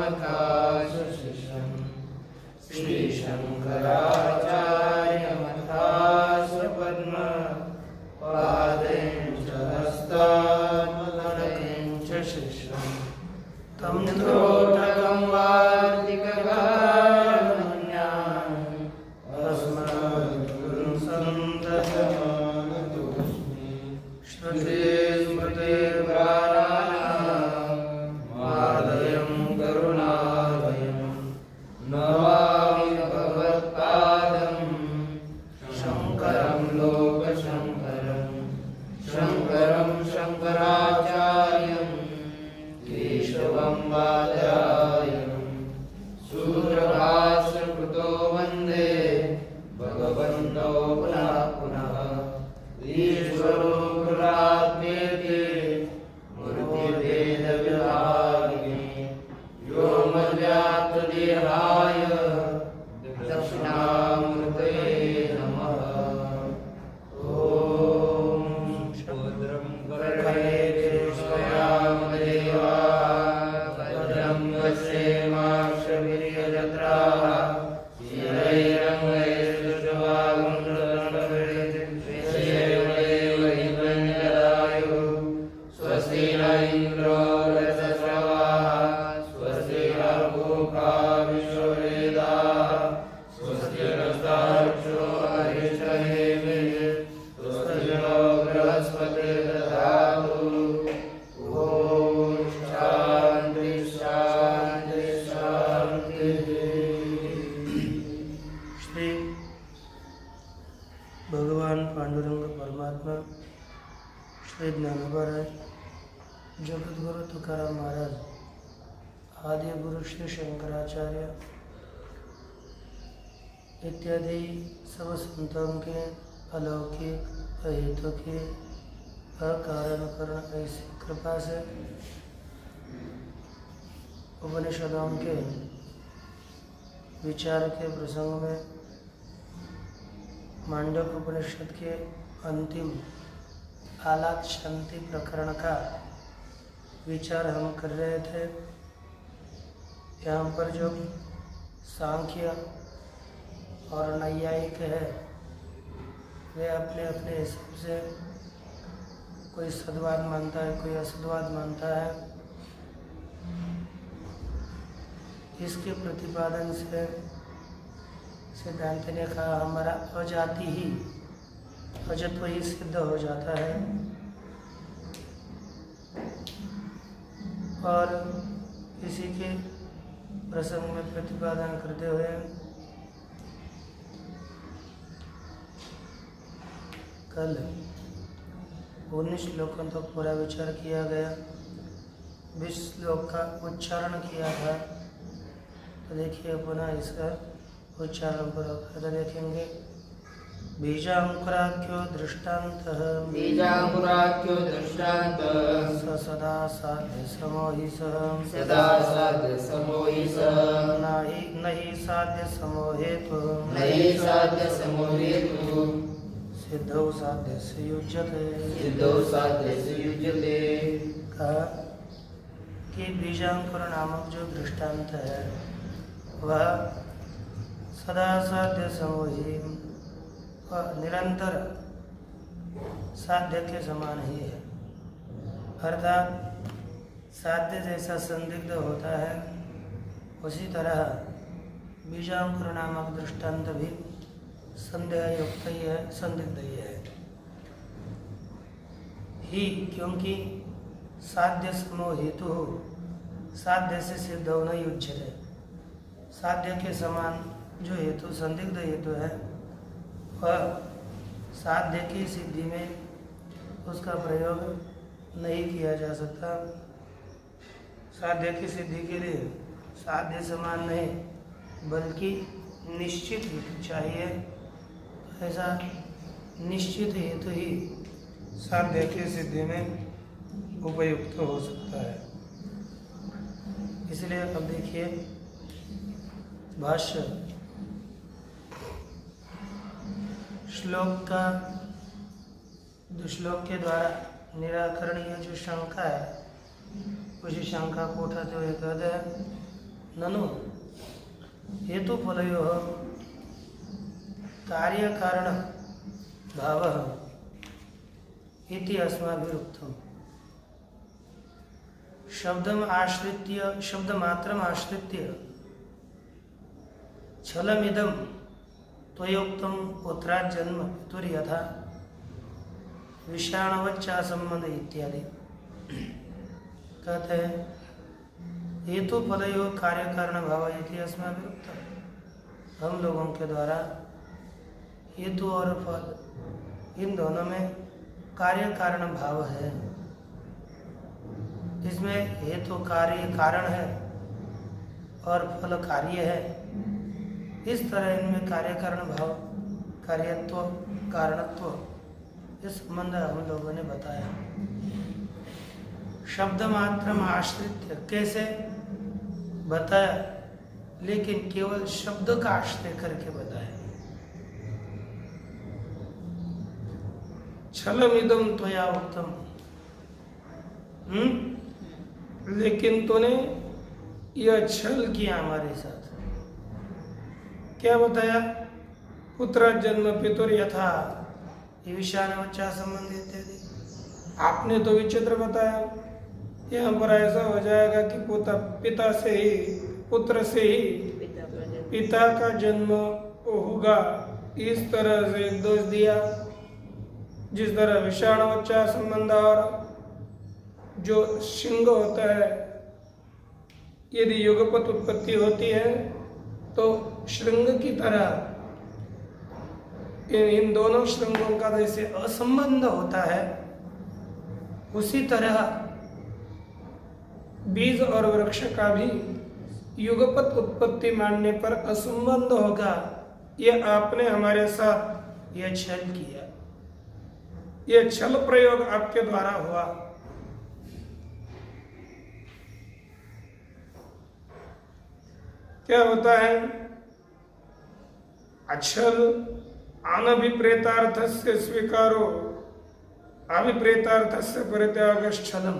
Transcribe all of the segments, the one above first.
श्रीशङ्कराचार्यमथाशशिषं श्रीशङ्कराचार्यमथास्वपद्मपादैं च हस्तामलकैं च शिष्यं तं त्रोटकं वार्तिककारणमन्यान् अस्मद्गुरुं सन्ततमानतोऽस्मि। श्रुते स्मृतिर्पुराणानाम् आलयं करुणालयं नमामि भगवत्पादं शङ्करं लोकशङ्करं शङ्करं शङ्कराचार्यं केशवं बादरायणं सूत्रभाष्यकृतो वन्दे भगवन्तो पुनः पुनः। ईश्वरो गुरुरात्मेति मूर्तिभेदविभागिने व्योमव्याप्तदेहाय दक्षिणामूर्तये नमः। ॐ भद्रं कर्णेभिर्श्रयामदेवाः भद्रं पश्येमाक्षभिर्यजत्राः स्थिरैरङ्गैर्दुष्टवागुंसुरन्नभिर्यशेमदेवैवञ्जदायुः स्वस्ति न इन्द्रो रथश्रवाः स्वस्ति नः पूषा विश्ववेदाः स्वस्ति नस्तार्क्ष्यो अरिष्टनेमिः स्वस्ति नो बृहस्पतिर्दधातु। ॐ शान्ति शान्ति शान्तिः। श्री भगवान पांडुरंग परमात्मा श्री ज्ञानोबा राय जगत गुरु तुकाराम महाराज आदि गुरु श्री शंकराचार्य इत्यादि सब संतों के अलौकिक अहेतुके अकारण करण ऐसी कृपा से उपनिषदों के विचार के प्रसंग में मांडव्य उपनिषद के अंतिम आलात शांति प्रकरण का विचार हम कर रहे थे। यहाँ पर जो सांख्य और नैयायिक है वे अपने अपने हिसाब से कोई सद्वाद मानता है कोई असद्वाद मानता है। इसके प्रतिपादन से सिद्धांत ने कहा हमारा अजाति ही अजत्व ही सिद्ध हो जाता है और इसी के प्रसंग में प्रतिपादन करते हुए कल 19 श्लोकों तक पूरा विचार किया गया। 20 श्लोक का उच्चारण किया था। तो देखिए पुनः इसका उच्चारण पर देखेंगे। बीजांकुराख्यो दृष्टान्तः बीजांकुराख्यो दृष्टान्तः स सदा साध्य समोहि सः सदा साध्य समोहि सः नहि साध्य समोहेतु नहि साध्य समोहेतु सिद्धौ साध्य से युज्यते सिद्धौ साध्य से युज्यते। कहा कि बीजांकुर नामक जो दृष्टांत है वह सदा साध्य समोही वह निरंतर साध्य के समान ही है। अर्थात साध्य जैसा संदिग्ध होता है उसी तरह बीजांकुर नामक दृष्टांत भी संदेह युक्त ही है, संदिग्ध ही है ही, क्योंकि साध्य समो हेतु साध्य से सिद्ध होना युज्यते। साध्य के समान जो हेतु संदिग्ध हेतु है वह साध्य की सिद्धि में उसका प्रयोग नहीं किया जा सकता। साध्य की सिद्धि के लिए साध्य समान नहीं बल्कि निश्चित हेतु चाहिए। ऐसा निश्चित हेतु ही साध्य की सिद्धि में उपयुक्त हो सकता है। इसलिए अब देखिए भाष्य श्लोक के द्वारा निराकरणीय जो शंका है उसी शंका को उठाते हुए कहते हैं ननु हेतु फलयोः कार्य कारण भावः इति अस्माभिरुक्तम्। शब्दमात्रम् आश्रित्य छलमिदं त्वयोक्तं पुत्रात् जन्म पितुर्यथा विषाणवच्चा संबंध इत्यादि कहते हैं हेतु फलयोः कार्य कारण भाव इति अस्माभिरुक्तम्। हम लोगों के द्वारा हेतु और फल इन दोनों में कार्य कारण भाव है। इसमें हेतु कार्य कारण है और फल कार्य है। इस तरह इनमें कार्य कारण भाव कार्यत्व कारणत्व ये संबंध हम लोगों ने बताया। शब्द मात्र आश्रित कैसे बताया, लेकिन केवल शब्द का आश्रय करके बताया। छलमिदं त्वया उक्तम, लेकिन तूने यह छल किया हमारे साथ। क्या बताया? पुत्र जन्म पितुर यथा ये विषाणवच्चा संबंध इत्यादि। आपने तो विचित्र बताया। यहाँ पर ऐसा हो जाएगा कि पिता से ही पुत्र से ही पिता का जन्म होगा, इस तरह से दोष दिया। जिस तरह विषाणवच्चा संबंध और जो शिंग होता है, यदि युगपत उत्पत्ति होती है तो श्रृंग की तरह इन दोनों श्रृंगों का जैसे असंबंध होता है, उसी तरह बीज और वृक्ष का भी युगपत उत्पत्ति मानने पर असंबंध होगा। ये आपने हमारे साथ यह छल किया, यह छल प्रयोग आपके द्वारा हुआ। क्या होता है? अछल अनभिप्रेतार्थस्य स्वीकारो अभिप्रेतार्थस्य परित्यागश्छलम।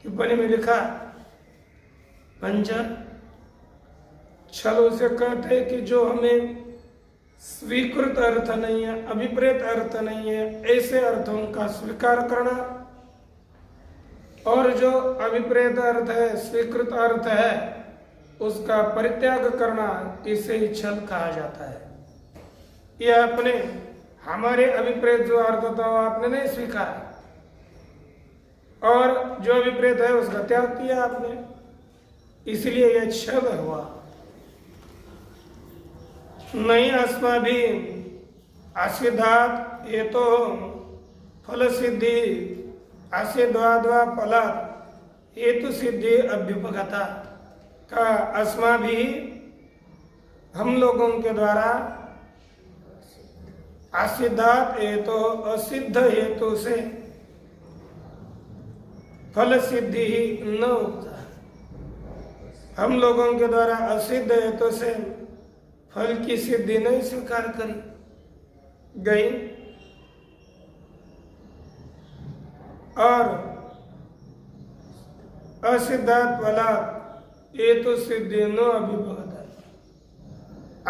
टिप्पणी में लिखा पंच छल उसे कहते हैं कि जो हमें स्वीकृत अर्थ नहीं है, अभिप्रेत अर्थ नहीं है, ऐसे अर्थों का स्वीकार करना, और जो अभिप्रेत अर्थ है, स्वीकृत अर्थ है, उसका परित्याग करना, इसे ही छल कहा जाता है। यह अपने हमारे अभिप्रेत जो अर्थ था वो आपने नहीं स्वीकारा, और जो अभिप्रेत है उसका त्याग किया आपने, इसलिए यह छल हुआ। नहीं अस्माभिः आसिद्धात् हेतो फल सिद्धि आसिद्धाद्वा फलात् हेतु सिद्धि अभ्युपगता का अस्माभिः हम लोगों के द्वारा आसिद्धात् हेतु असिद्ध हेतु से फल सिद्धि ही न उगता। हम लोगों के द्वारा असिद्ध हेतु से फल की सिद्धि नहीं स्वीकार करी गई, और असिद्धात् फलात् हेतु सिद्धि न अभिभवता।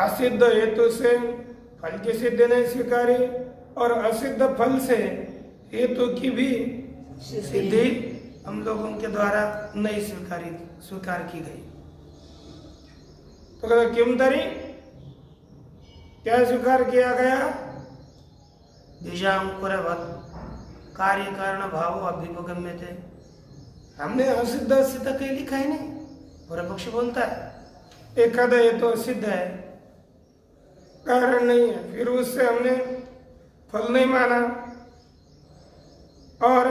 असिद्ध हेतु से फल की सिद्धि नहीं स्वीकारी, और असिद्ध फल से हेतु की भी सिद्धि हम लोगों के द्वारा नहीं स्वीकार की गई। तो कहते किम तरी, क्या स्वीकार किया गया? बीजांकुरवत् कार्य कारण भाव अभ्युपगम्य थे। हमने असिद्ध सिद्ध कहीं लिखा ही नहीं। पूर्व पक्ष बोलता है एकादा ये तो सिद्ध है, कारण नहीं है, फिर उससे हमने फल नहीं माना, और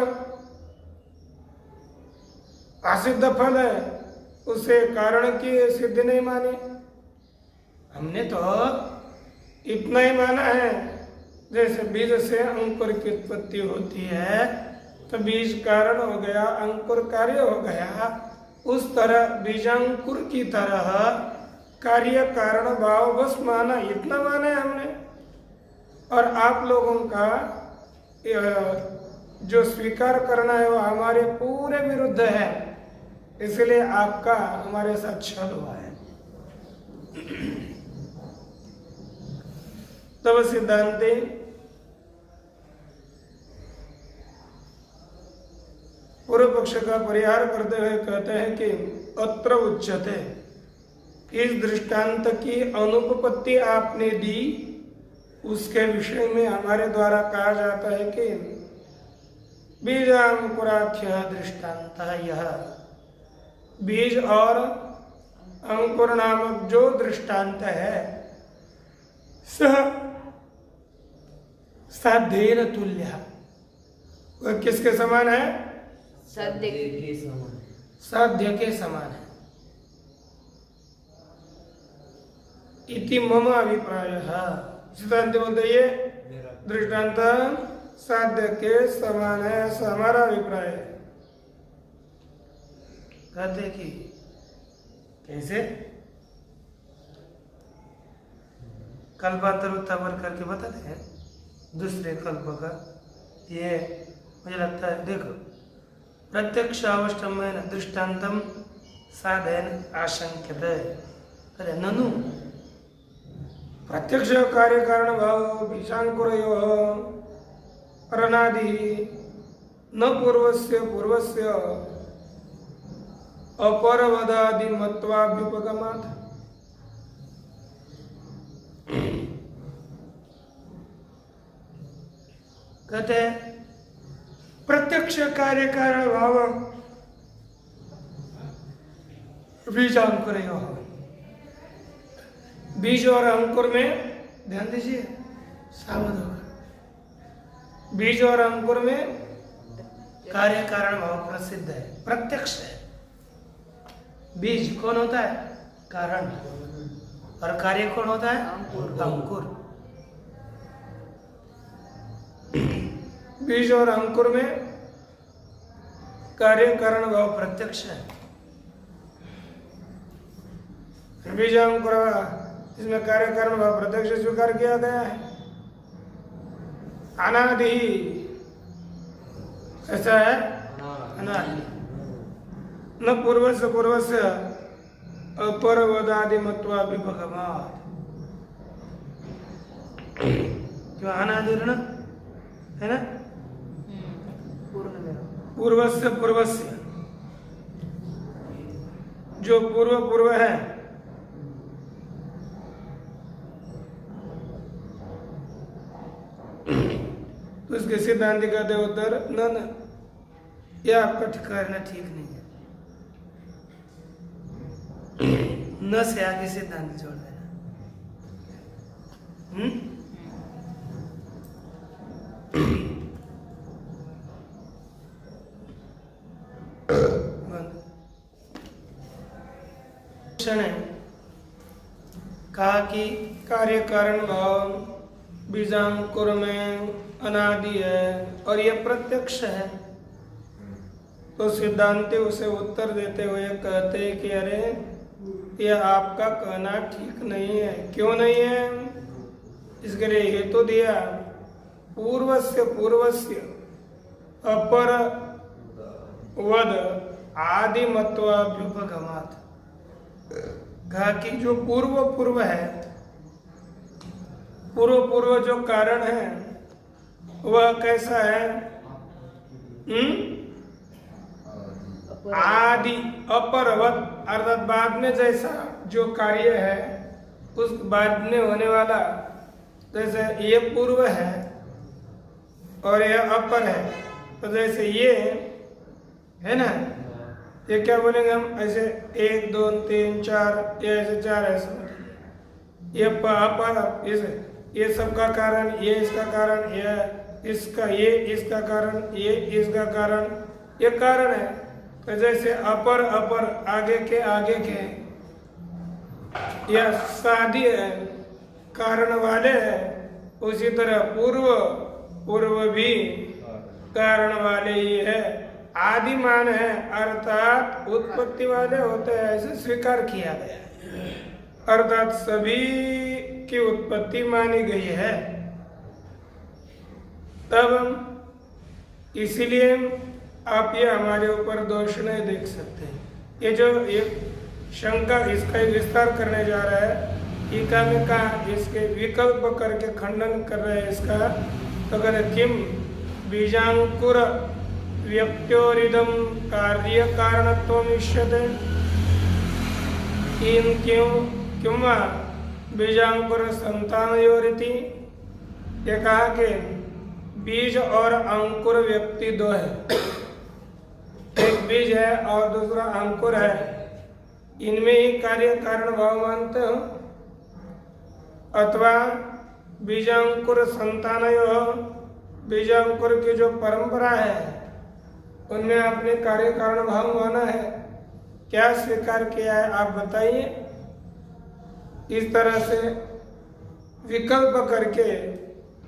असिद्ध फल है उसे कारण की सिद्धि नहीं मानी। हमने तो इतना ही माना है, जैसे बीज से अंकुर की उत्पत्ति होती है तो बीज कारण हो गया, अंकुर कार्य हो गया, उस तरह बीजांकुर की तरह कार्य कारण भाव बस माना, इतना माना है हमने। और आप लोगों का जो स्वीकार करना है वो हमारे पूरे विरुद्ध है। इसलिए आपका हमारे साथ छल हुआ है। तब सिद्धांति पूर्व पक्ष का परिहार करते हुए कहते हैं कि अत्र उच्यते, इस दृष्टांत की अनुपपत्ति आपने दी, उसके विषय में हमारे द्वारा कहा जाता है कि बीजांकुराख्य दृष्टांत, यह बीज और अंकुर नामक जो दृष्टांत है सह साध्येन तुल्य, वह किसके समान है? साध्य के समान। साध्य के समान है। इति मम अभिप्राय। सिद्धांत बोलते ये दृष्टांत साध्य के समान है, ऐसा हमारा अभिप्राय है। कहते कि कैसे? कल्पांतर उत्तर करके बताते हैं दूसरे कल्प का। ये मुझे लगता है, देखो, प्रत्यक्ष अवष्टमेन दृष्टांतम साधयन आशंक्यते, अरे ननु प्रत्यक्ष कार्य कारण भाव बीजांकुरयोः रणादि न पूर्वस्य पूर्वस्य अपरवदादि मत्वाभ्युपगमात्। कहते हैं प्रत्यक्ष कार्य कारण भाव बीजांकुरयोः, बीज और अंकुर में ध्यान दीजिए, सावध होकर। बीज और अंकुर में कार्य कारण भाव प्रसिद्ध है, प्रत्यक्ष है। बीज कौन होता है? कारण। और कार्य कौन होता है? अंकुर। बीज और अंकुर में कार्य कारण भाव प्रत्यक्ष है। बीज अंकुर, इसमें कार्य कारण भाव प्रत्यक्ष स्वीकार किया गया है। अनादि ऐसा है, अनादि न पूर्वस्य पूर्वस्य अपरवदादि मत्वाभ्युपगमात्। क्यों अनादि ऋण है ना? पूर्वस्य पूर्वस्य, जो पूर्व पूर्व है, तो इसके सिद्धांत कहते उत्तर न, यह आपका ठिकाना ठीक नहीं है। न से आगे सिद्धांत जोड़ देना। कहा कि कार्य कारण भाव बीजांकुर में अनादि है और यह प्रत्यक्ष है। तो सिद्धांति उसे उत्तर देते हुए कहते कि अरे यह आपका कहना ठीक नहीं है। क्यों नहीं है? इसके लिए हेतु दिया, पूर्वस्य पूर्वस्य अपर वद आदि मत्वाभ्युपगमात्। कहा कि जो पूर्व पूर्व है, पूर्व पूर्व जो कारण है वह कैसा है? आदि अपरवत, अर्थात बाद में जैसा जो कार्य है उस बाद में होने वाला, जैसे ये पूर्व है और यह अपर है, तो जैसे ये है ना, ये क्या बोलेंगे हम? ऐसे 1 2 3 4, ये ऐसे 4 ऐसे, ये अपर, ये सबका कारण, ये इसका कारण, ये इसका, ये इसका कारण, ये इसका कारण, ये कारण है। तो जैसे अपर अपर आगे के यह साध्य है, कारण वाले है, उसी तरह पूर्व पूर्व भी कारण वाले ही है, आदिमान है, अर्थात उत्पत्ति वाले होते हैं, ऐसे स्वीकार किया गया है। अर्थात सभी की उत्पत्ति मानी गई है। तब इसीलिए आप ये हमारे ऊपर दोष नहीं देख सकते। ये जो एक शंका इसका विस्तार करने जा रहा है, टीका में कहा इसके विकल्प करके खंडन कर रहे हैं इसका। तो कहते किम बीजांकुर व्यक्त्योरिदम कार्य कारणत्वम इष्यते, इन क्यों बीजांकुर संतानयोरिति। ये कहा कि बीज और अंकुर व्यक्ति दो है, एक बीज है और दूसरा अंकुर है, इनमें ही कार्य कारण भाव मानते हो, अथवा बीजांकुर संतानयो, बीजांकुर की जो परंपरा है उनमें आपने कार्य कारण भाव माना है, क्या स्वीकार किया है आप बताइए। इस तरह से विकल्प करके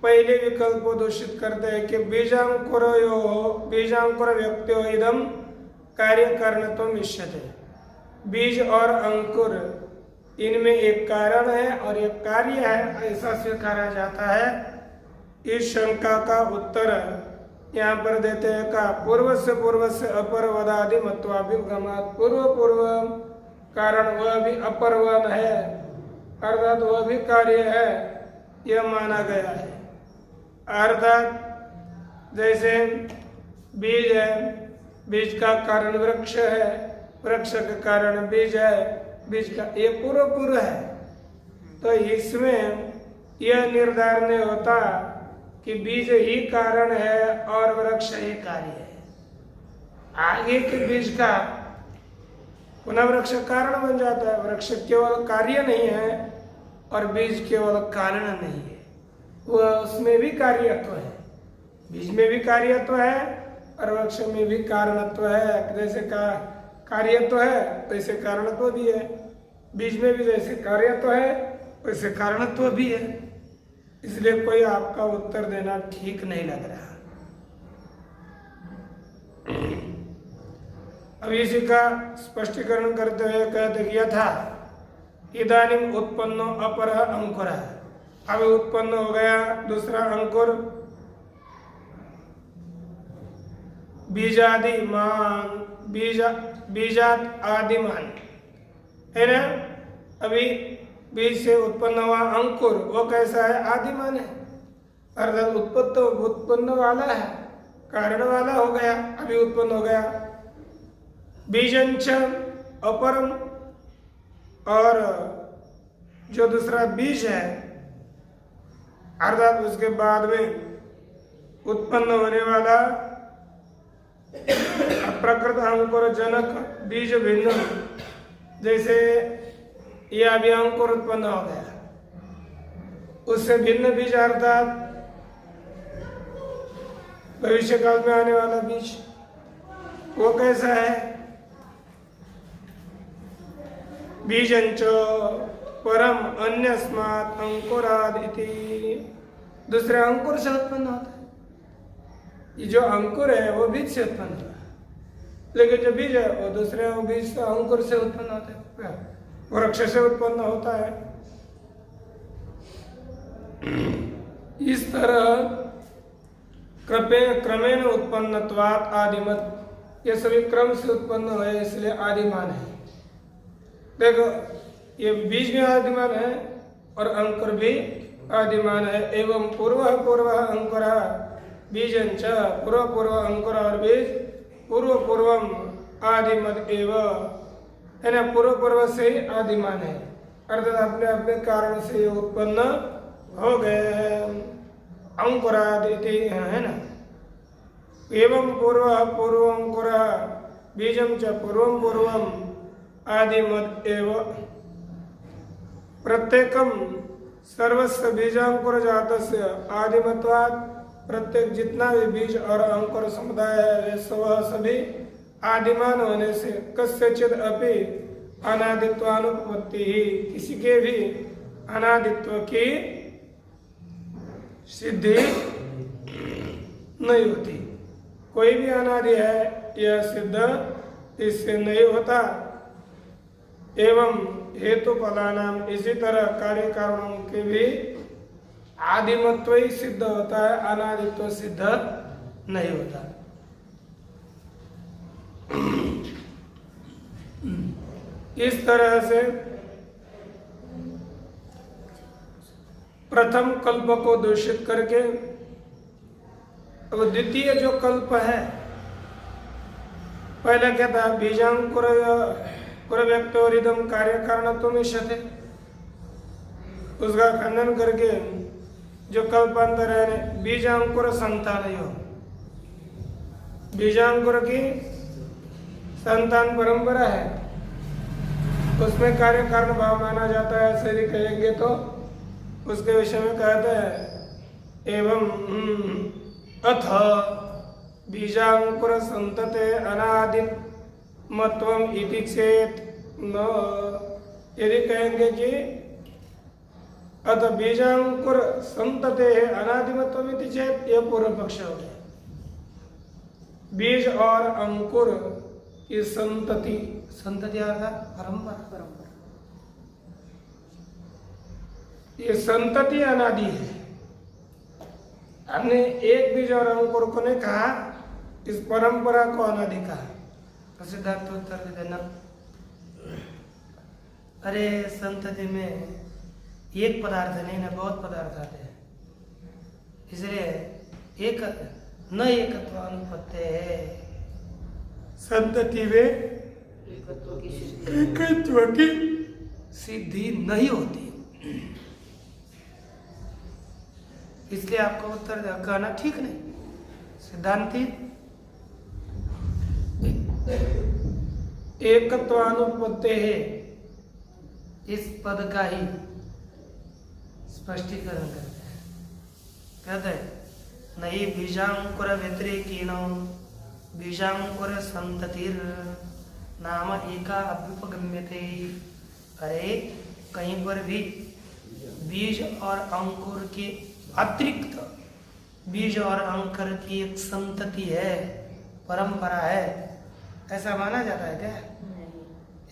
पहले विकल्प को दूषित करते हैं कि बीजांकुर व्यक्त्यो इदम कार्य कारणत्वम इष्यते, बीज और अंकुर इनमें एक कारण है और एक कार्य है, ऐसा स्वीकारा जाता है। इस शंका का उत्तर यहाँ पर देते हैं का पूर्व से अपर वदादि मत्वाभिगमात्, पूर्व कारण वह भी अपरवन है, अर्थात वह भी कार्य है, यह माना गया है। अर्थात जैसे बीज है, बीज का कारण वृक्ष है, वृक्ष का कारण बीज है, बीज का ये पूर्व है। तो इसमें यह निर्धारण नहीं होता कि बीज ही कारण है और वृक्ष ही कार्य है। आगे के बीज का पुनः वृक्ष कारण बन जाता है। वृक्ष केवल कार्य नहीं है और बीज केवल कारण नहीं है, वह उसमें भी कार्यत्व है, बीज में भी कार्यत्व है और वृक्ष में भी कारणत्व है। जैसे का कार्यत्व है वैसे कारणत्व भी है, बीज में भी जैसे कार्यत्व है वैसे कारणत्व भी है। इसलिए कोई आपका उत्तर देना ठीक नहीं लग रहा। अब इसी का स्पष्टीकरण करते हुए कहते किया था इदानीम उत्पन्नो अपर अंकुर, अब उत्पन्न हो गया दूसरा अंकुर, बीजादिमान, बीजात आदिमान है ना। अभी बीज से उत्पन्न हुआ अंकुर वो कैसा है, आदिमान है, अर्थात उत्पन्न वाला है, कारण वाला हो गया, अभी उत्पन्न हो गया। बीजंच अपरम, और जो दूसरा बीज है अर्थात उसके बाद में उत्पन्न होने वाला प्रकृत अंकुर जनक बीज भिन्न, जैसे यह अभी अंकुर उत्पन्न हो गया, उससे भिन्न बीज अर्थात भविष्य काल में आने वाला बीज वो कैसा है। बीजंच परम अन्यस्मात् अंकुराद इति, दूसरे अंकुर से उत्पन्न होता है। ये जो अंकुर है वो बीज से उत्पन्न होता है, लेकिन जो बीज है वो दूसरे बीज से अंकुर से उत्पन्न होता है, वृक्ष से उत्पन्न होता है। इस तरह क्रमेण उत्पन्नत्वात् आदिमत, ये सभी क्रम से उत्पन्न हुए इसलिए आदिमान है। देखो ये बीज भी आदिमान है और अंकुर भी आदिमान है। एवं पूर्व अंकुर बीजंच, पूर्व अंकुर और बीज पूर्वम आदिमत एव है ना, पूर्व से ही आदिमान है, अर्थात अपने अपने कारण से ये उत्पन्न हो गए अंकुरादिति है ना। एवं पूर्व अंकुर बीजम च पूर्वम आदिमत एव प्रत्येकम सर्वस्व बीजांकुर जातस्य आदिमत्वात्, प्रत्येक जितना भी बीज और अंकुर समुदाय है वे सभी आदिमान होने से कस्यचिद अपि अनादित्वानुपत्ति ही, किसी के भी अनादित्व की सिद्धि नहीं होती। कोई भी अनादि है यह सिद्ध इससे नहीं होता। एवं हेतु फलानाम, इसी तरह कार्य कारणों के भी आदिमत्व ही सिद्ध होता है, अनादित्व सिद्ध नहीं होता। इस तरह से प्रथम कल्प को दूषित करके अब द्वितीय जो कल्प है, पहले क्या था, बीजांकुर व्यक्तोरिदम कार्य कारणत्वमिष्यते, उसका खंडन करके जो कल्पांतर है बीजांकुर संतानयो, बीजांकुर की संतान परंपरा है, उसमें कार्य कारण भाव माना जाता है, ऐसे ही कहेंगे तो उसके विषय में कहते हैं एवं अथ बीजांकुर संतते अनादित मत्वम इति चेत न, यदि कहेंगे कि अथ बीजांकुर संतते अनादिमत्वम इति चेत, यह पूर्व पक्ष हो गया। बीज और अंकुर की संतति, संतति अर्थात परंपरा, ये संतति अनादि है। हमने एक बीज और अंकुर को ने कहा, इस परंपरा को अनादि कहा। तो सिद्धार्थ उत्तर दे देना, अरे संतति में एक पदार्थ नहीं ना, बहुत पदार्थ आते हैं, इसलिए एक न एकत्व अनुपत्ति है। संतति में एकत्व की सिद्धि एकत्व की सिद्धि नहीं होती, इसलिए आपको उत्तर कहना ठीक नहीं। सिद्धांति एकत्वानुपत्ति है, इस पद का ही स्पष्टीकरण करते हैं, कहते हैं नहीं बीजांकुर व्यतिरेकीनो बीजांकुर संततिर नाम एका अभ्युपगम्यते। अरे कहीं पर भी बीज और अंकुर के अतिरिक्त बीज और अंकुर की एक संतति है, परंपरा है, ऐसा माना जाता है क्या?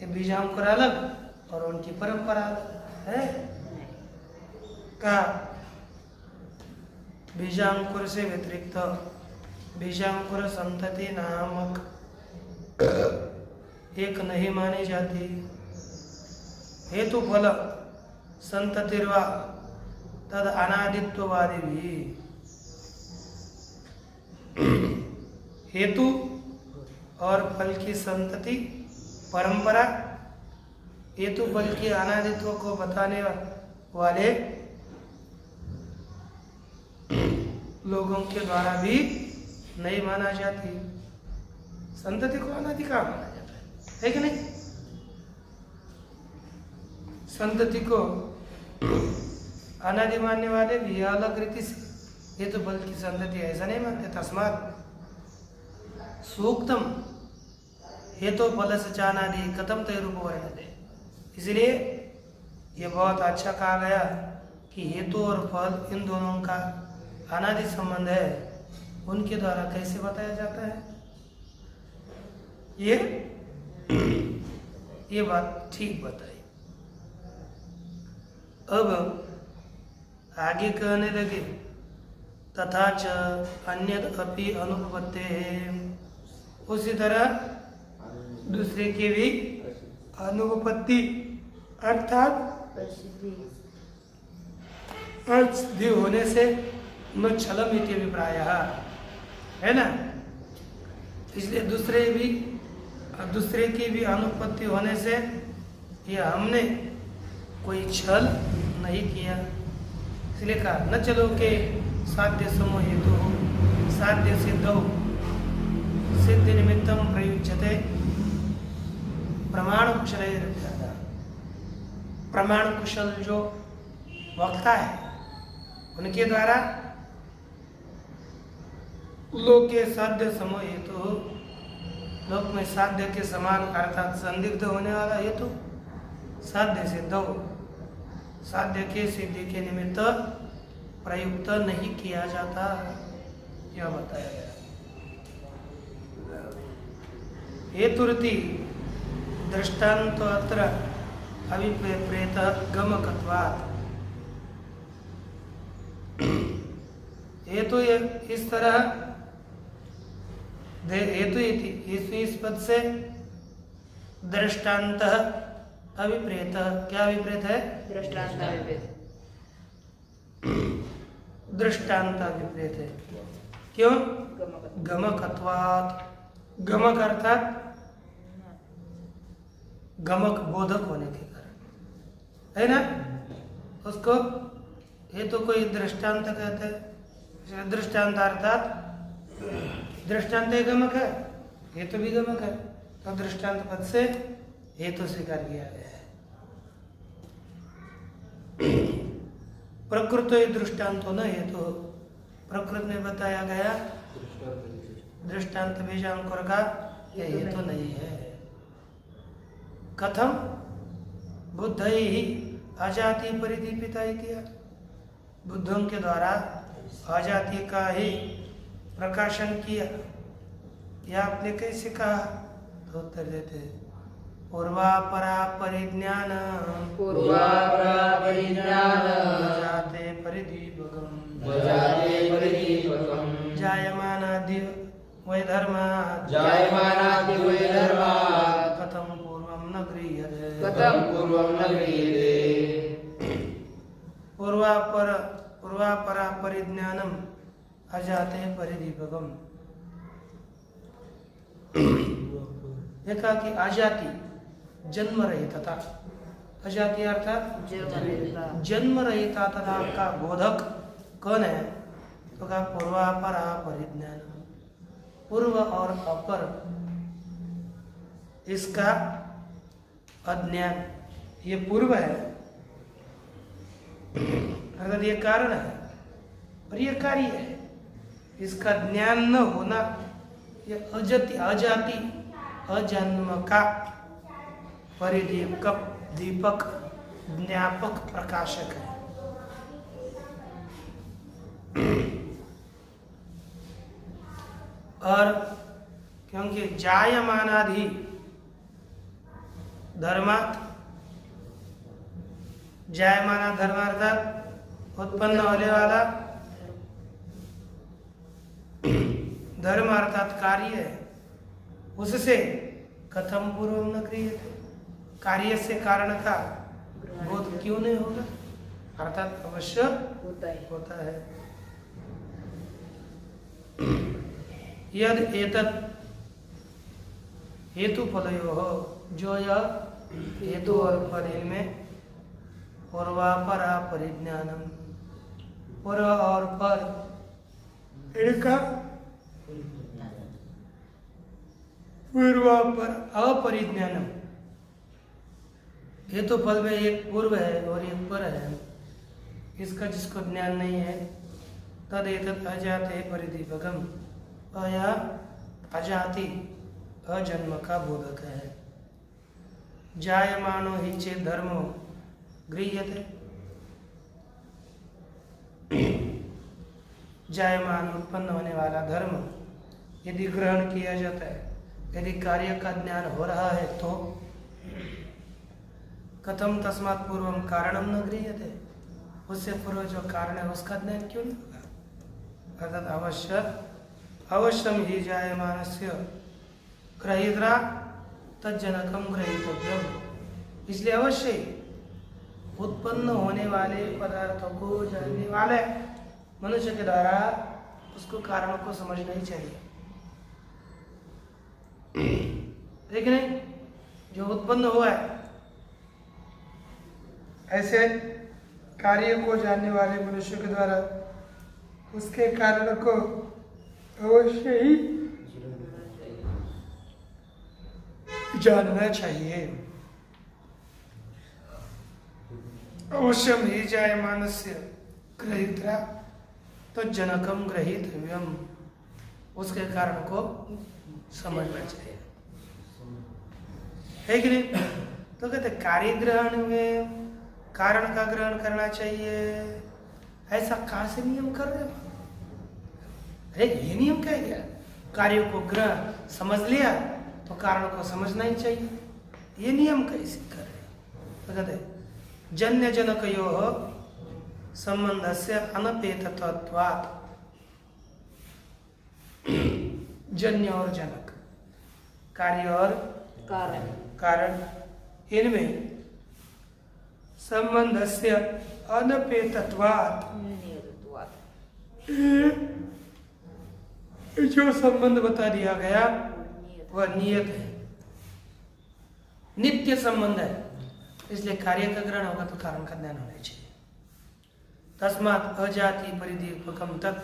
ये बीजांकुर अलग और उनकी परंपरा अलग है। का बीजांकुर से व्यतिरिक्त बीजांकुर संतति नामक एक नहीं मानी जाती। हेतु फल संततिर्वा तद अनादित्ववादी भी, हेतु और फल की संतति परंपरा, हेतु फल की अनादित्व को बताने वाले लोगों के द्वारा भी नहीं माना जाती। संतति को अनादि कहाँ माना जाता है कि नहीं? संतति को अनादि मानने वाले भी अलग रीति से हेतु फल की संतति ऐसा नहीं मानते। तस्मात् सूक्तम हेतु फल से चानादि कथम तय रूप वर्णते, इसलिए ये बहुत अच्छा कहा गया कि हेतु और फल इन दोनों का अनादि संबंध है, उनके द्वारा कैसे बताया जाता है। ये बात ठीक बताई। अब आगे कहने लगे तथा च अन्यद अपि अनुपपत्ते, उसी तरह दूसरे की भी अनुपपत्ति अर्थात सिद्धि होने से न छलम इति अभिप्राय है ना। इसलिए दूसरे की भी अनुपत्ति होने से ये हमने कोई छल नहीं किया, इसलिए कहा न चलो के साध्य समूह हेतु हो साध्य सिद्धौ सिद्धि निमित्तम प्रयुज्यते प्रमाण कुशल। प्रमाण कुशल जो वक्ता है उनके द्वारा लोक के साध्य समूह हेतु, लोक में साध्य के समान अर्थात संदिग्ध होने वाला हेतु साध्य सिद्ध हो, साध्य के सिद्धि के निमित्त प्रयुक्त नहीं किया जाता, यह बताया गया। हेतुरति दृष्टांत अत्र अभिप्रेत गमकत्वात्, हेतु इस तरह हेतु इस पद से दृष्टांत अभिप्रेत। क्या अभिप्रेत है? दृष्टांत अभिप्रेत। दृष्टांत अभिप्रेत है। क्यों? गमक। गमकत्वात्। गमक अर्थात गमक बोधक होने के कारण, है ना? उसको ये तो कोई दृष्टांत कहते हैं। दृष्टांत अर्थात दृष्टांत एक गमक है, ये तो भी गमक है, तो दृष्टांत पद से हेतु स्वीकार किया गया है। प्रकृत दृष्टांतो न हेतु, प्रकृत में बताया गया दृष्टांत बीजांकुर का ये हेतु नहीं है। कथम बुद्ध ही अजाति परिदीपिता इत्या, बुद्धों के द्वारा अजाति का ही प्रकाशन किया, यह आपने कैसे कहा? तो उत्तर देते पूर्वापरा परिज्ञान पूर्वापरा परिज्ञान जाते परिदीपकम जाते परिदीपकम जायमानादि वैधर्मात् जायमानादि वैधर्मात् कथम पूर्वं न गृह्यते कथम पूर्वं न गृह्यते पूर्वापरा परिज्ञानम अजाते परिदीपकम। देखा कि अजाति जन्म रहितता, अजाति अर्थात जन्म रहिता तथा का बोधक कौन है? तो कहा पूर्वापरा परिज्ञान, पूर्व और अपर इसका अज्ञान। ये पूर्व है अर्थात ये कारण है और ये कार्य है, इसका ज्ञान न होना ये अजाति अजन्म का परिदीपक दीपक ज्ञापक प्रकाशक है। और क्योंकि जायमानादि धर्मात्, जायमाना धर्म अर्थात उत्पन्न होने वाला धर्म अर्थात कार्य है, उससे कथम पूर्व न क्रियते, कार्य से कारण का बोध क्यों नहीं होगा? अर्थात अवश्य होता है। यद एतत् हेतु पदयो हो, जो यह हेतु और पद में पूर्वापरा परिज्ञानम, पूर्व और पर इनका पूर्वापर अपरिज्ञानम, हेतु पद में एक पूर्व है और एक पर है, इसका जिसको ज्ञान नहीं है तद एतत् अजाते परिदीपकम, यह अजाति अजन्म का बोधक है। जायमानो ही चेत धर्मो गृह्यते, जायमान उत्पन्न होने वाला धर्म यदि ग्रहण किया जाता है, यदि कार्य का ज्ञान हो रहा है तो कथम तस्मात् पूर्वम कारणम न गृह्यते, उससे पूर्व जो कारण है उसका ज्ञान क्यों नहीं होगा? अर्थात अवश्यम ही जायमानस्य ग्रहीत्रा तज्जनकम ग्रहीतव्यम, इसलिए अवश्य उत्पन्न होने वाले पदार्थों को जानने वाले मनुष्य के द्वारा उसको कारणों को समझना ही चाहिए। लेकिन जो उत्पन्न हुआ है ऐसे कार्य को जानने वाले मनुष्य के द्वारा उसके कारण को अवश्य ही जानना चाहिए। अवश्यम ही जायमानस्य ग्रहीत्रा तो जनकम ग्रहीतव्यम, उसके कारण को समझना चाहिए, है कि नहीं? तो कहते कार्य ग्रहण में कारण का ग्रहण करना चाहिए, ऐसा कहाँ से नियम कर रहे हो? अरे ये नियम क्या है? कार्य को ग्रहण समझ लिया तो कारण को समझना ही चाहिए, ये नियम कैसे कर रहे हो? तो कहते जन्य जनकयो संबंधस्य अनपेतत्वात्, जन्य और जनक, कार्य और कारण इनमें संबंधस्य अनपेतत्वात् नियतत्वात्। जो संबंध बता दिया गया वह नियत है, नित्य संबंध है, इसलिए कार्य का ग्रहण होगा तो कारण का ज्ञान होना चाहिए। तस्मात् अजाति परिदीपकम तक,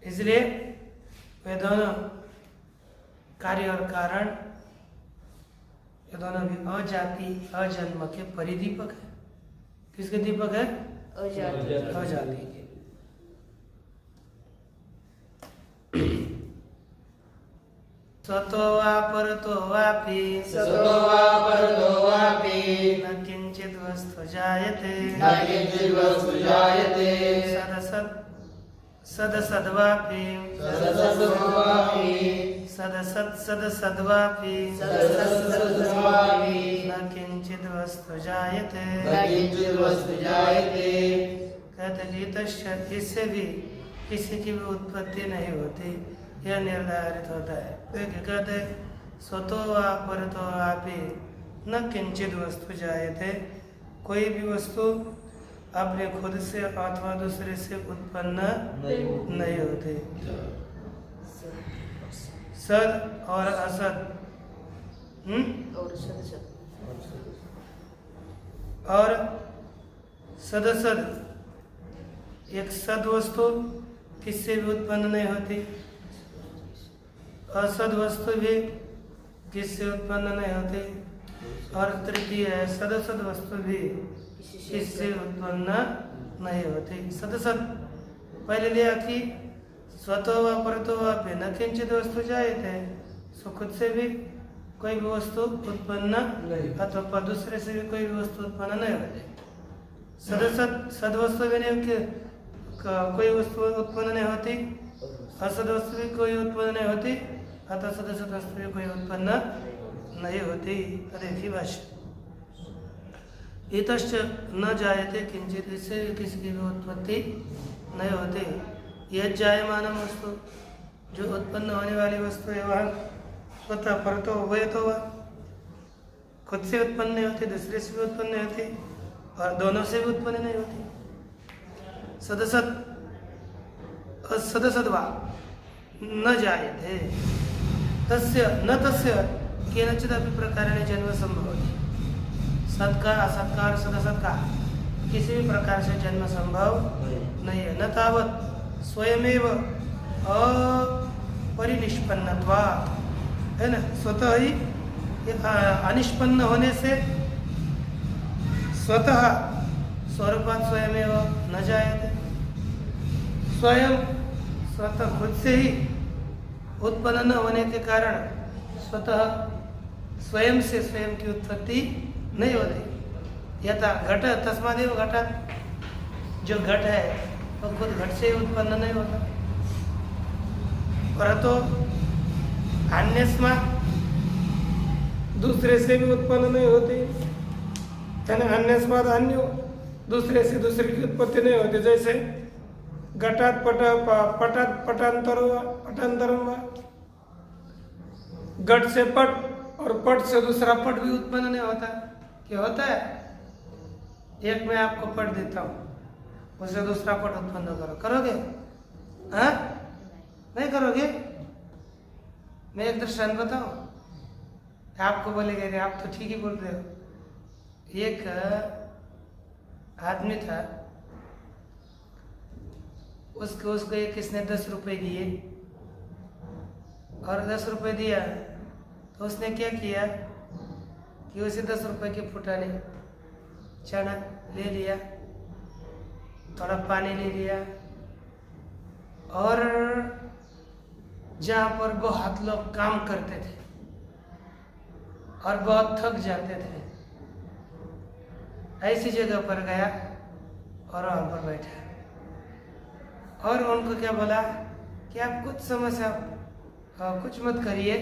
इसलिए वे दोनों कार्य और कारण ये दोनों भी अजाति अजन्म के परिदीपक है। किसके दीपक है? अजाति। अजाति के। स्वतो वा परतो वापि सतो वा परतो वापि न किंचित् वस्तु जायते न किंचित् वस्तु जायते सदसद्वापि सदसद्वापि सदसद्वापि सदसद्वापि न किंचित् वस्तु जायते न किंचित् वस्तु जायते। कहते गीतस्य इससे भी किसी की भी उत्पत्ति नहीं होती, यह निर्धारित होता है। देखिए कहते स्वतो वा परतो वापि न किंचित वस्तु जायते, कोई भी वस्तु अपने खुद से अथवा दूसरे से उत्पन्न नहीं होती। सद और असद और सदसद। और सदसद, एक सद वस्तु किससे भी उत्पन्न नहीं होती, असद वस्तु भी किससे उत्पन्न नहीं होती, और तृतीय है सदसद वस्तु भी किससे उत्पन्न नहीं होती। सदसद पहले लिया कि स्वतो व परतो व न किंचित वस्तु जायते, सो खुद से भी कोई भी वस्तु उत्पन्न अथवा दूसरे से भी कोई भी वस्तु उत्पन्न नहीं होती। सदसद सद वस्तु भी नहीं कोई वस्तु उत्पन्न नहीं होती, असद वस्तु भी कोई उत्पन्न नहीं होती, अतः सदसद वस्तु भी कोई उत्पन्न नहीं होती। देखिए भाष्य, इतश्च न जायते किंचित, इससे किसी की भी उत्पत्ति नहीं होती। यह जायमान वस्तु, जो उत्पन्न होने वाली वस्तु है वह स्वतः परतो वह तो वह खुद से उत्पन्न नहीं होती, दूसरे से भी उत्पन्न नहीं होती, और दोनों से भी उत्पन्न नहीं होती। सदसद सदसद्वा न जायते तस्य न तस्य केनचिदपि प्रकारेण जन्म संभवति। सत्कार असत्कार सदसद का किसी भी प्रकार से जन्म संभव नहीं है। न तावत स्वयमेव अपरिनिष्पन्नत्वा, है ना, स्वतः ही अनिष्पन्न होने से स्वतः स्वरूपात स्वयमेव न जायते, स्वयं स्वतः खुद से ही उत्पन्न न होने के कारण स्वतः स्वयं से स्वयं की उत्पत्ति नहीं होती। यथा घट तस्मादेव घटात्, जो घट है तो खुद घट से उत्पन्न नहीं होता। परंतु अन्यस्मात्, दूसरे से भी उत्पन्न नहीं होती, अन्यस्मात् अन्यो, दूसरे से दूसरे की उत्पत्ति नहीं होती। जैसे घटात पटात पटांतरम वा, घट से पट और पट से दूसरा पट भी उत्पन्न नहीं होता। क्या होता है? एक मैं आपको पट देता हूँ, उससे दूसरा पट उत्पन्न करो, करोगे? हाँ, नहीं करोगे? मैं एक दृष्टांत बताऊं, आपको बोलेंगे आप तो ठीक ही बोल रहे हो। एक आदमी था, उसको किसने 10 रुपए दिए, और 10 रुपए दिया तो उसने क्या किया कि उसे 10 रुपए के फुटाने चना ले लिया, थोड़ा पानी ले लिया, और जहाँ पर बहुत लोग काम करते थे और बहुत थक जाते थे, ऐसी जगह पर गया और वहाँ पर बैठा, और उनको क्या बोला कि आप कुछ समस्या कुछ मत करिए,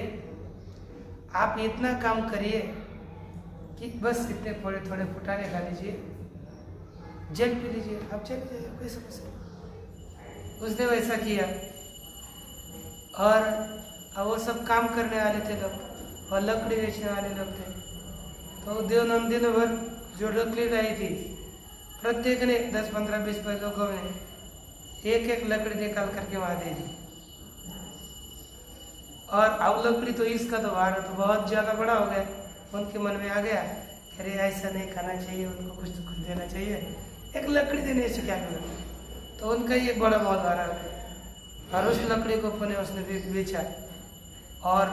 आप इतना काम करिए कि बस इतने थोड़े थोड़े फुटाने खा लीजिए, जल पी लीजिए, आप चले जाइए, कोई समस्या नहीं। उसने वैसा किया, और अब वो सब काम करने वाले थे लोग, और लकड़ी बेचने वाले लोग थे। तो उद्योगनंद दिन भर जो लकड़ी लाई थी, प्रत्येक ने 10, 15, 20 लोगों ने एक एक लकड़ी निकाल करके वहाँ दे दी। और अब लकड़ी तो इसका तो भार तो बहुत ज़्यादा बड़ा हो गया। उनके मन में आ गया, अरे ऐसा नहीं खाना चाहिए, उनको कुछ तो कुछ देना चाहिए, एक लकड़ी देने से क्या करें। तो उनका ये बड़ा बहुत भारा हो गया और उस लकड़ी को उसने बेचा और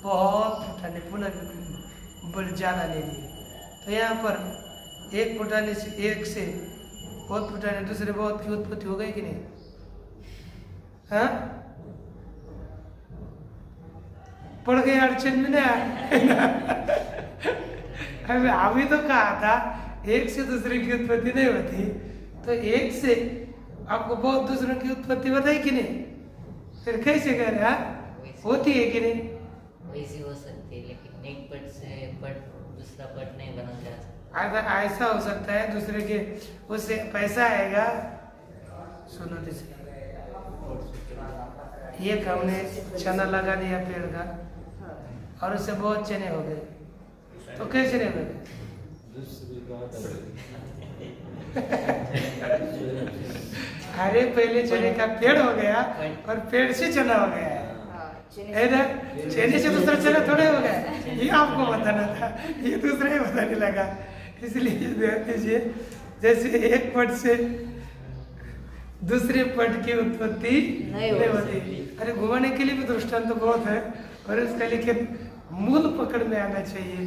बहुत फुटाने पुनः बड़े ज़्यादा ले लिए। तो यहाँ पर एक फुटाने से एक से बहुत फुटाने दूसरे बहुत की उत्पत्ति हो गई कि नहीं? हाँ, पड़ गए अड़चन में ना। अभी तो कहा था एक से दूसरे की उत्पत्ति नहीं होती, तो एक से आपको बहुत दूसरों की उत्पत्ति बताई कि नहीं? फिर कैसे कह रहे हैं, होती है कि नहीं? वैसी हो सकती है, लेकिन एक पट से पट दूसरा पट नहीं बना जा सकता। अगर ऐसा हो सकता है दूसरे के उससे पैसा आएगा। सुनो तो सही, एक हमने चना लगा दिया पेड़ का और उससे बहुत चने हो गए, तो कैसे नहीं हो गए? अरे पहले चने का पेड़ हो गया और पेड़ से चना हो गया है ना। चने से दूसरा चना थोड़े हो गया, ये आपको बताना था, ये दूसरा ही बताने लगा। इसलिए ध्यान दीजिए, जैसे एक पट से दूसरे पट की उत्पत्ति नहीं होती। अरे घुमाने के लिए भी दृष्टांत तो बहुत है, और इसका लेकिन मूल पकड़ में आना चाहिए।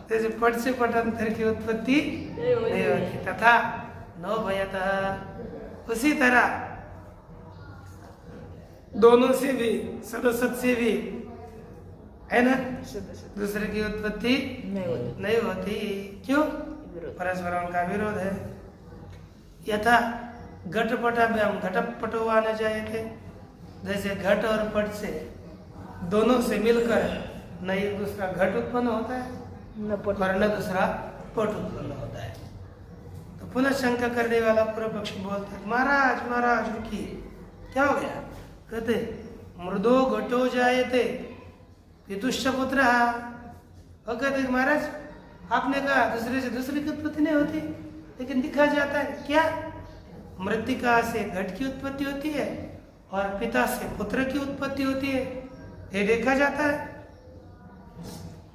जैसे पट से पटांतर की उत्पत्ति नहीं होती, तथा नो भयतः, उसी तरह दोनों से भी, सदसत से भी, है ना, दूसरे की उत्पत्ति नहीं होती। क्यों? परस्पर उनका विरोध है। यथा घटपटाभ्याम घटपटो न जायते, जैसे घट और पट से दोनों से मिलकर न एक दूसरा घट उत्पन्न होता है और न दूसरा पट उत्पन्न होता है। तो पुनः शंका करने वाला पूर्व पक्षी बोलता है, महाराज महाराज रुकिए, क्या हो गया? कहते मृदो घटो जायते पितुश्च पुत्र। और कहते महाराज आपने कहा दूसरे से दूसरे की उत्पत्ति नहीं होती, लेकिन दिखा जाता है क्या? मृतिका से घट की उत्पत्ति होती है और पिता से पुत्र की उत्पत्ति होती है, ये देखा जाता है।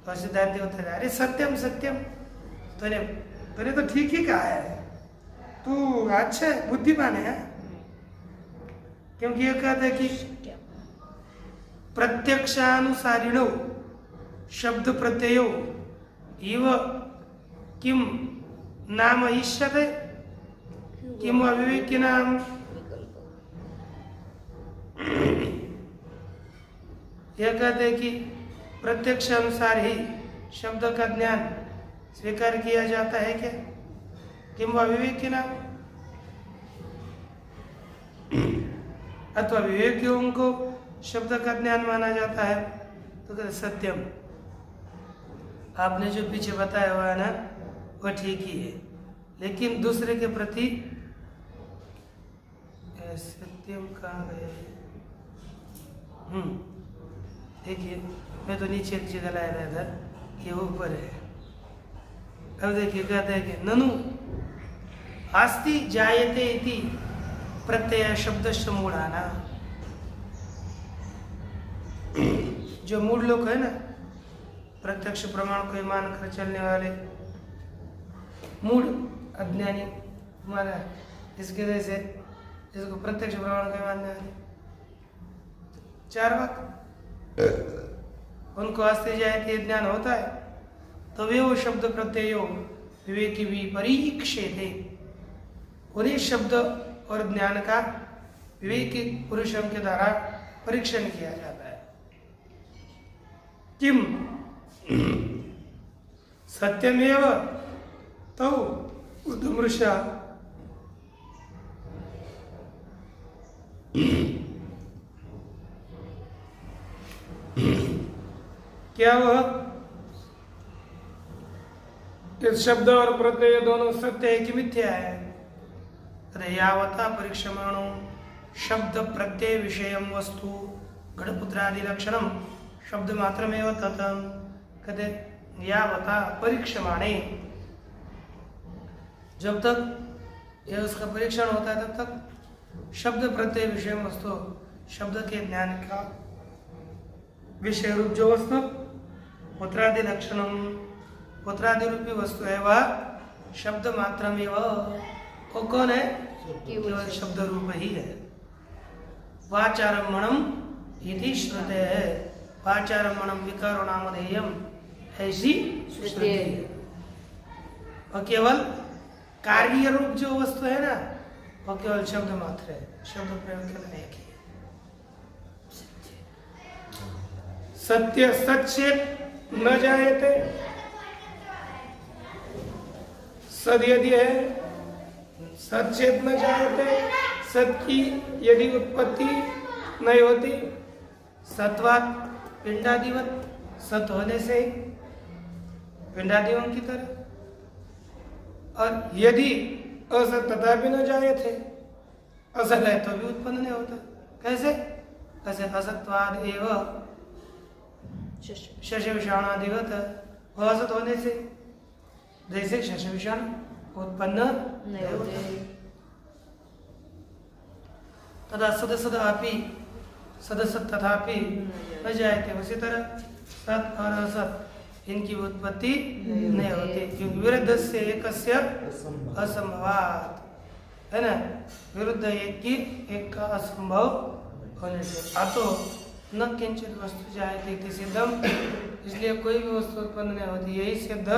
और सिद्धांत होता है, अरे सत्यम सत्यम, तूने तो ठीक ही कहा है, तू अच्छा बुद्धिमान है। क्योंकि ये कहते हैं कि प्रत्यक्षानुसारिणो शब्द प्रत्ययो इव किम नाम इष्यते किम अविवेकिनाम। यह कहते हैं कि प्रत्यक्ष अनुसार ही शब्द का ज्ञान स्वीकार किया जाता है क्या? किम अविवेकिनाम, अथवा विवेकियों को शब्द का ज्ञान माना जाता है। तो कहते सत्यम, आपने जो पीछे बताया हुआ है ना, वह ठीक ही है, लेकिन दूसरे के प्रति सत्यम कहाँ गया है? देखिए, मैं तो नीचे एक जगह लाया था, ये ऊपर है। अब देखिए, कहते हैं कि ननु आस्ति जायते इति प्रत्यय शब्दस्य मूढ़ाना। जो मूढ़ लोग है ना, प्रत्यक्ष प्रमाण को मान कर चलने वाले मूढ़ अज्ञानी हमारा, इसके वजह से इसको प्रत्यक्ष प्रमाण को मानने वाले चार वाक, उनको आस्ते जायते ज्ञान होता है, तो वे वो शब्द प्रत्ययो विवेकी भी परीक्षेते, उन्हीं शब्द और ज्ञान का विवेकी पुरुषों के द्वारा परीक्षण किया जाता है। किम सत्यमेव तो उद्मृषा, क्या वह इस शब्द और प्रत्यय दोनों सत्य है कि मिथ्या है? यावता परीक्षमाणो शब्द प्रत्यय विषयम वस्तु घटपुत्रादि लक्षणम शब्द मात्र में ततम कहते यावता परीक्षमाणे, जब तक यह उसका परीक्षण होता है तब तक शब्द प्रत्यय विषय वस्तु, शब्द के ज्ञान का विषय रूप जो वस्तु पुत्रादि लक्षणम, पुत्रादि रूपी वस्तु है वह शब्द मात्र में वो कौन है? केवल शब्द रूप ही है। वाचारम्भणम इति श्रुते है, वाचारम्भणम विकारो नामधेयम, ऐसी श्रुति है। और केवल कार्य रूप जो वस्तु है ना वो केवल शब्द मात्र है, शब्द प्रयोग केवल एक ही। सत्य सच्चेत न जायते, सद यदि है सच्चेत न जायते, सत की यदि उत्पत्ति नहीं होती, सत्वात पिंडादिवत, सत होने से पिंडादियों की तरह, और यदि असत तथापि न जाए थे, असत है तो भी उत्पन्न नहीं होता। कैसे? कैसे? असत्वाद एवं शश विषाणादिवत, वह असत होने से जैसे शश विषाण उत्पन्न नहीं होते। तथा सद सदापि, सद सत तथापि न जायते, उसी तरह सत और असत इनकी उत्पत्ति नहीं होती, क्योंकि विरुद्ध से एकस्य असंभवात, है ना, विरुद्ध एक की एक का असंभव होने से। अतो न किंचित वस्तु जायते इति सिद्धम, इसलिए कोई भी वस्तु उत्पन्न नहीं होती, यही सिद्ध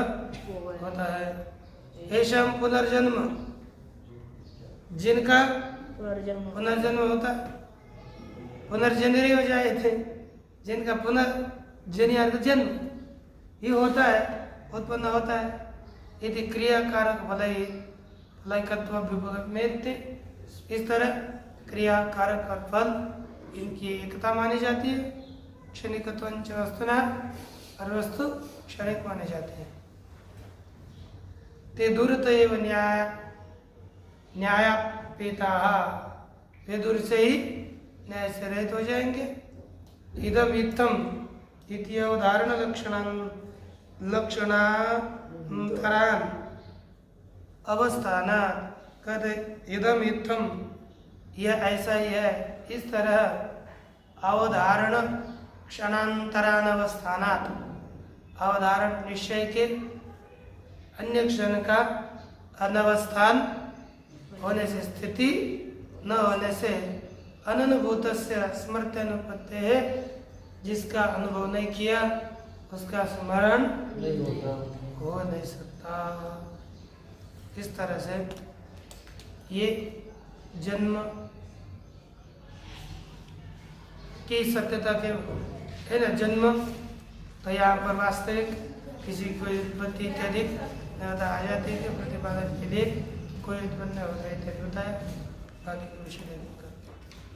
होता है। ऐसा पुनर्जन्म, जिनका पुनर्जन्म होता है, पुनर्जनरी हो जाए थे, जिनका पुनर्जन्य जन्म ही होता है, उत्पन्न होता है। यदि क्रियाकारक भलाई भलाइकत्व विभक्त में थे, इस तरह क्रियाकारक और फल इनकी एकता मानी जाती है। क्षणिकत्व वस्तुना, और वस्तु क्षणिक माने जाते हैं। ते दूरत एवं न्यायापेता, वे दूर से ही न्याय से रहित हो जाएंगे। इदम इत्थम इति उदाहरण लक्षणांतरान अवस्थाना, कहते इदम इत्थम, यह ऐसा ही है, इस तरह अवधारण क्षणांतरान अवस्थानात, अवधारण निश्चय के अन्य क्षण का अनवस्थान होने से, स्थिति न होने से, अननुभूत से स्मृति अनुपत्ति है, जिसका अनुभव नहीं किया उसका स्मरण हो नहीं सकता। इस तरह से ये जन्म की सत्यता के है ना, जन्म तो यहाँ पर वास्तविक किसी कोई उत्पत्ति इत्यादि आ जाती है, प्रतिपादन के लिए कोई उत्पन्न होता है इत्यादि होता है। बाकी के विषय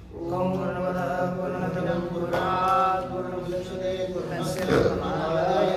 ओम पूर्णमदः पूर्णमिदं पूर्णात् पूर्णमुदच्यते पूर्णस्य पूर्णमादाय